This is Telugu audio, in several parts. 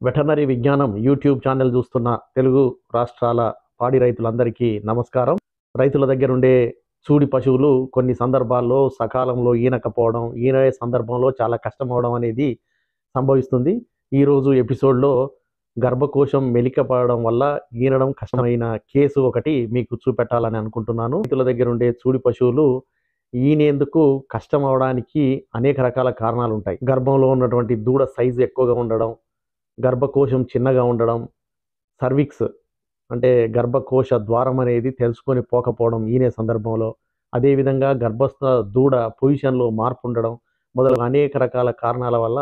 వెటర్నరీ విజ్ఞానం యూట్యూబ్ ఛానల్ చూస్తున్న తెలుగు రాష్ట్రాల పాడి రైతులందరికీ నమస్కారం. రైతుల దగ్గర ఉండే చూడి పశువులు కొన్ని సందర్భాల్లో సకాలంలో ఈనకపోవడం, ఈనే సందర్భంలో చాలా కష్టమవడం అనేది సంభవిస్తుంది. ఈరోజు ఎపిసోడ్లో గర్భకోశం మెలికపడడం వల్ల ఈనడం కష్టమైన కేసు ఒకటి మీకు చూపెట్టాలని అనుకుంటున్నాను. రైతుల దగ్గర ఉండే చూడి పశువులు ఈనేందుకు కష్టం అవడానికి అనేక రకాల కారణాలు ఉంటాయి. గర్భంలో ఉన్నటువంటి దూడ సైజు ఎక్కువగా ఉండడం, గర్భకోశం చిన్నగా ఉండడం, సర్విక్స్ అంటే గర్భకోశ ద్వారం అనేది తెలుసుకొని పోకపోవడం ఈనే సందర్భంలో, అదేవిధంగా గర్భస్థ దూడ పొజిషన్లో మార్పు ఉండడం మొదలగు అనేక రకాల కారణాల వల్ల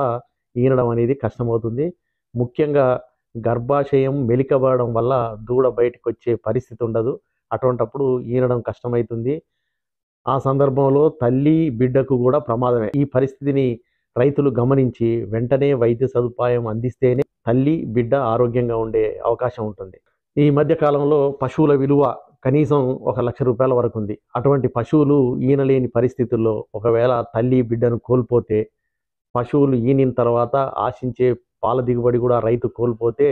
ఈనడం అనేది కష్టమవుతుంది. ముఖ్యంగా గర్భాశయం మెలికబడడం వల్ల దూడ బయటకు వచ్చే పరిస్థితి ఉండదు. అటువంటప్పుడు ఈనడం కష్టమవుతుంది. ఆ సందర్భంలో తల్లి బిడ్డకు కూడా ప్రమాదమే. ఈ పరిస్థితిని రైతులు గమనించి వెంటనే వైద్య సదుపాయం అందిస్తేనే తల్లి బిడ్డ ఆరోగ్యంగా ఉండే అవకాశం ఉంటుంది. ఈ మధ్య కాలంలో పశువుల విలువ కనీసం ₹1,00,000 వరకు ఉంది. అటువంటి పశువులు ఈనలేని పరిస్థితుల్లో ఒకవేళ తల్లి బిడ్డను కోల్పోతే, పశువులు ఈనిన తర్వాత ఆశించే పాల దిగుబడి కూడా రైతు కోల్పోతే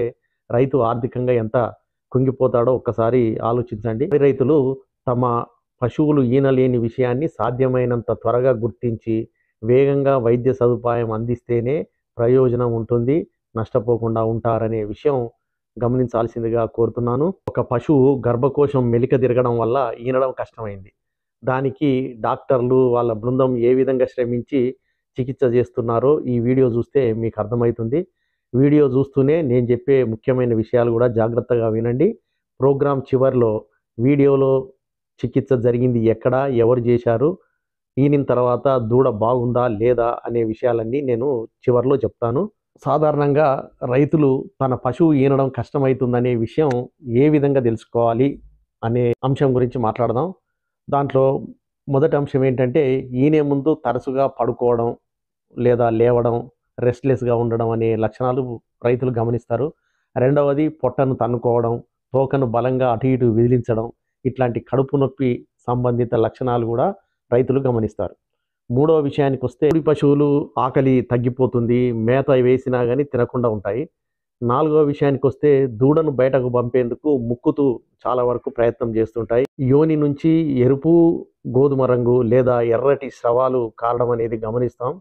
రైతు ఆర్థికంగా ఎంత కుంగిపోతాడో ఒక్కసారి ఆలోచించండి. రైతులు తమ పశువులు ఈనలేని విషయాన్ని సాధ్యమైనంత త్వరగా గుర్తించి వేగంగా వైద్య సదుపాయం అందిస్తేనే ప్రయోజనం ఉంటుంది, నష్టపోకుండా ఉంటారనే విషయం గమనించాల్సిందిగా కోరుతున్నాను. ఒక పశువు గర్భకోశం మెలిక తిరగడం వల్ల ఈనడం కష్టమైంది. దానికి డాక్టర్లు వాళ్ళ బృందం ఏ విధంగా శ్రమించి చికిత్స చేస్తున్నారో ఈ వీడియో చూస్తే మీకు అర్థమవుతుంది. వీడియో చూస్తూనే నేను చెప్పే ముఖ్యమైన విషయాలు కూడా జాగ్రత్తగా వినండి. ప్రోగ్రాం చివరిలో వీడియోలో చికిత్స జరిగింది ఎక్కడ, ఎవరు చేశారు, ఈనిన తర్వాత దూడ బాగుందా లేదా అనే విషయాలన్నీ నేను చివరిలో చెప్తాను. సాధారణంగా రైతులు తన పశువు ఈనడం కష్టమవుతుందనే విషయం ఏ విధంగా తెలుసుకోవాలి అనే అంశం గురించి మాట్లాడదాం. దాంట్లో మొదటి అంశం ఏంటంటే, ఈనే ముందు తరచుగా పడుకోవడం లేదా లేవడం, రెస్ట్లెస్గా ఉండడం అనే లక్షణాలు రైతులు గమనిస్తారు. రెండవది పొట్టను తన్నుకోవడం, తోకను బలంగా అటు ఇటు విదిలించడం, ఇట్లాంటి కడుపు నొప్పి సంబంధిత లక్షణాలు కూడా రైతులు గమనిస్తారు. మూడవ విషయానికి వస్తే, కోడి పశువులు ఆకలి తగ్గిపోతుంది, మేత వేసినా కానీ తినకుండా ఉంటాయి. నాలుగవ విషయానికి వస్తే, దూడను బయటకు పంపేందుకు ముక్కుతూ చాలా వరకు ప్రయత్నం చేస్తుంటాయి. యోని నుంచి ఎరుపు, గోధుమ రంగు లేదా ఎర్రటి స్రవాలు కారడం అనేది గమనిస్తాం.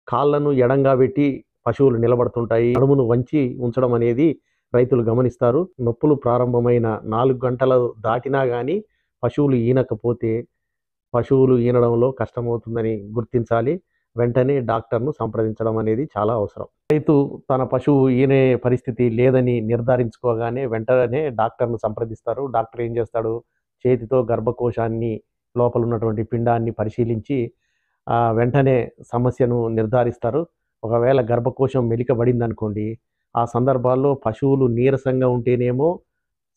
కాళ్ళను ఎడంగా పెట్టి పశువులు నిలబడుతుంటాయి. నడుమును వంచి ఉంచడం అనేది రైతులు గమనిస్తారు. నొప్పులు ప్రారంభమైన 4 గంటలు దాటినా కానీ పశువులు ఈనకపోతే పశువులు ఈనడంలో కష్టమవుతుందని గుర్తించాలి. వెంటనే డాక్టర్ను సంప్రదించడం అనేది చాలా అవసరం. రైతు తన పశువు ఈనే పరిస్థితి లేదని నిర్ధారించుకోగానే వెంటనే డాక్టర్ను సంప్రదిస్తారు. డాక్టర్ ఏం చేస్తాడు, చేతితో గర్భకోశాన్ని లోపల ఉన్నటువంటి పిండాన్ని పరిశీలించి వెంటనే సమస్యను నిర్ధారిస్తారు. ఒకవేళ గర్భకోశం మెలికబడింది అనుకోండి, ఆ సందర్భాల్లో పశువులు నీరసంగా ఉంటేనేమో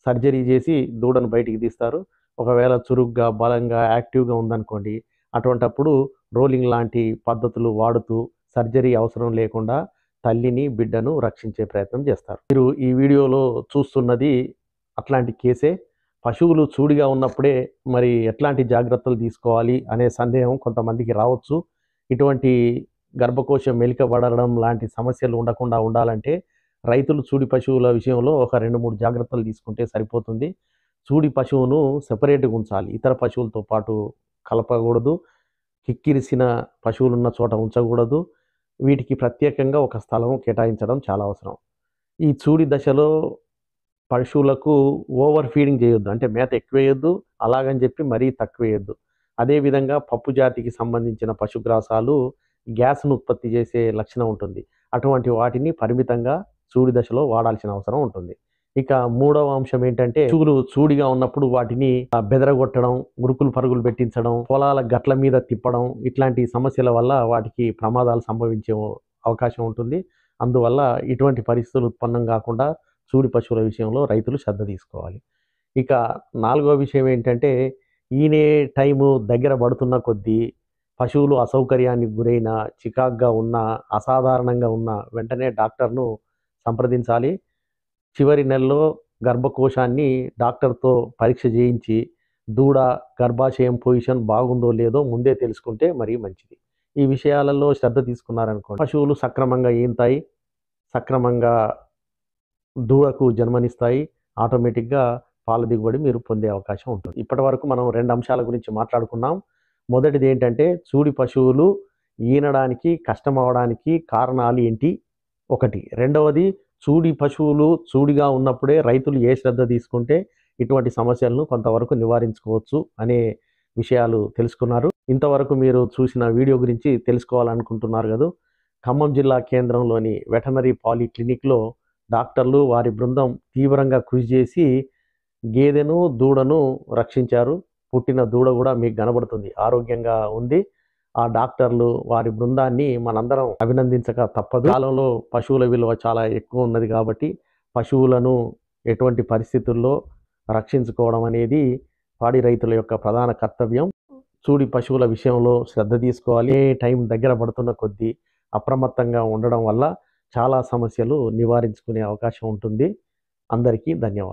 సర్జరీ చేసి దూడను బయటికి తీస్తారు. ఒకవేళ చురుగ్గా, బలంగా, యాక్టివ్గా ఉందనుకోండి, అటువంటప్పుడు రోలింగ్ లాంటి పద్ధతులు వాడుతూ సర్జరీ అవసరం లేకుండా తల్లిని బిడ్డను రక్షించే ప్రయత్నం చేస్తారు. మీరు ఈ వీడియోలో చూస్తున్నది అట్లాంటి కేసే. పశువులు చూడిగా ఉన్నప్పుడే మరి ఎట్లాంటి జాగ్రత్తలు తీసుకోవాలి అనే సందేహం కొంతమందికి రావచ్చు. ఇటువంటి గర్భకోశం మెలికబడడం లాంటి సమస్యలు ఉండకుండా ఉండాలంటే రైతులు చూడి పశువుల విషయంలో ఒక 2-3 జాగ్రత్తలు తీసుకుంటే సరిపోతుంది. చూడి పశువును సెపరేట్గా ఉంచాలి, ఇతర పశువులతో పాటు కలపకూడదు. కిక్కిరిసిన పశువులున్న చోట ఉంచకూడదు. వీటికి ప్రత్యేకంగా ఒక స్థలం కేటాయించడం చాలా అవసరం. ఈ చూడి దశలో పశువులకు ఓవర్ ఫీడింగ్ చేయొద్దు, అంటే మేత ఎక్కువ వేయొద్దు, అలాగని చెప్పి మరీ తక్కువ వేయొద్దు. అదేవిధంగా పప్పు జాతికి సంబంధించిన పశుగ్రాసాలు గ్యాస్ను ఉత్పత్తి చేసే లక్షణం ఉంటుంది. అటువంటి వాటిని పరిమితంగా చూడి దశలో వాడాల్సిన అవసరం ఉంటుంది. ఇక మూడవ అంశం ఏంటంటే, పశువులు చూడిగా ఉన్నప్పుడు వాటిని బెదరగొట్టడం, ఉరుకులు పరుగులు పెట్టించడం, పొలాల గట్ల మీద తిప్పడం, ఇట్లాంటి సమస్యల వల్ల వాటికి ప్రమాదాలు సంభవించే అవకాశం ఉంటుంది. అందువల్ల ఇటువంటి పరిస్థితులు ఉత్పన్నం కాకుండా చూడి పశువుల విషయంలో రైతులు శ్రద్ధ తీసుకోవాలి. ఇక నాలుగవ విషయం ఏంటంటే, ఈనే టైము దగ్గర పడుతున్న కొద్దీ పశువులు అసౌకర్యానికి గురైన, చికాగ్గా ఉన్న, అసాధారణంగా ఉన్న వెంటనే డాక్టర్ను సంప్రదించాలి. చివరి నెలలో గర్భకోశాన్ని డాక్టర్తో పరీక్ష చేయించి దూడ గర్భాశయం పొజిషన్ బాగుందో లేదో ముందే తెలుసుకుంటే మరీ మంచిది. ఈ విషయాలలో శ్రద్ధ తీసుకున్నారనుకోండి, పశువులు సక్రమంగా ఈనుతాయి, సక్రమంగా దూడకు జన్మనిస్తాయి. ఆటోమేటిక్‌గా పాల దిగుబడి మీరు పొందే అవకాశం ఉంటుంది. ఇప్పటివరకు మనం 2 అంశాల గురించి మాట్లాడుకున్నాం. మొదటిది ఏంటంటే చూడి పశువులు ఈనడానికి కష్టమవ్వడానికి కారణాలు ఏంటి? ఒకటి. రెండవది చూడి పశువులు చూడిగా ఉన్నప్పుడే రైతులు ఏ శ్రద్ధ తీసుకుంటే ఇటువంటి సమస్యలను కొంతవరకు నివారించుకోవచ్చు అనే విషయాలు తెలుసుకున్నారు. ఇంతవరకు మీరు చూసిన వీడియో గురించి తెలుసుకోవాలనుకుంటున్నారు గదూ! ఖమ్మం జిల్లా కేంద్రంలోని వెటర్నరీ పాలిక్లినిక్‌లో డాక్టర్లు వారి బృందం తీవ్రంగా కృషి చేసి గేదెను, దూడను రక్షించారు. పుట్టిన దూడ కూడా మీకు కనబడుతుంది. ఆరోగ్యంగా ఉంది. ఆ డాక్టర్లు వారి బృందాన్ని మనందరం అభినందించక తప్పదు. కాలంలో పశువుల విలువ చాలా ఎక్కువ ఉన్నది కాబట్టి పశువులను ఎటువంటి పరిస్థితుల్లో రక్షించుకోవడం అనేది పాడి రైతుల యొక్క ప్రధాన కర్తవ్యం. చూడి పశువుల విషయంలో శ్రద్ధ తీసుకోవాలి. టైం దగ్గర పడుతున్న కొద్దీ అప్రమత్తంగా ఉండడం వల్ల చాలా సమస్యలు నివారించుకునే అవకాశం ఉంటుంది. అందరికీ ధన్యవాదాలు.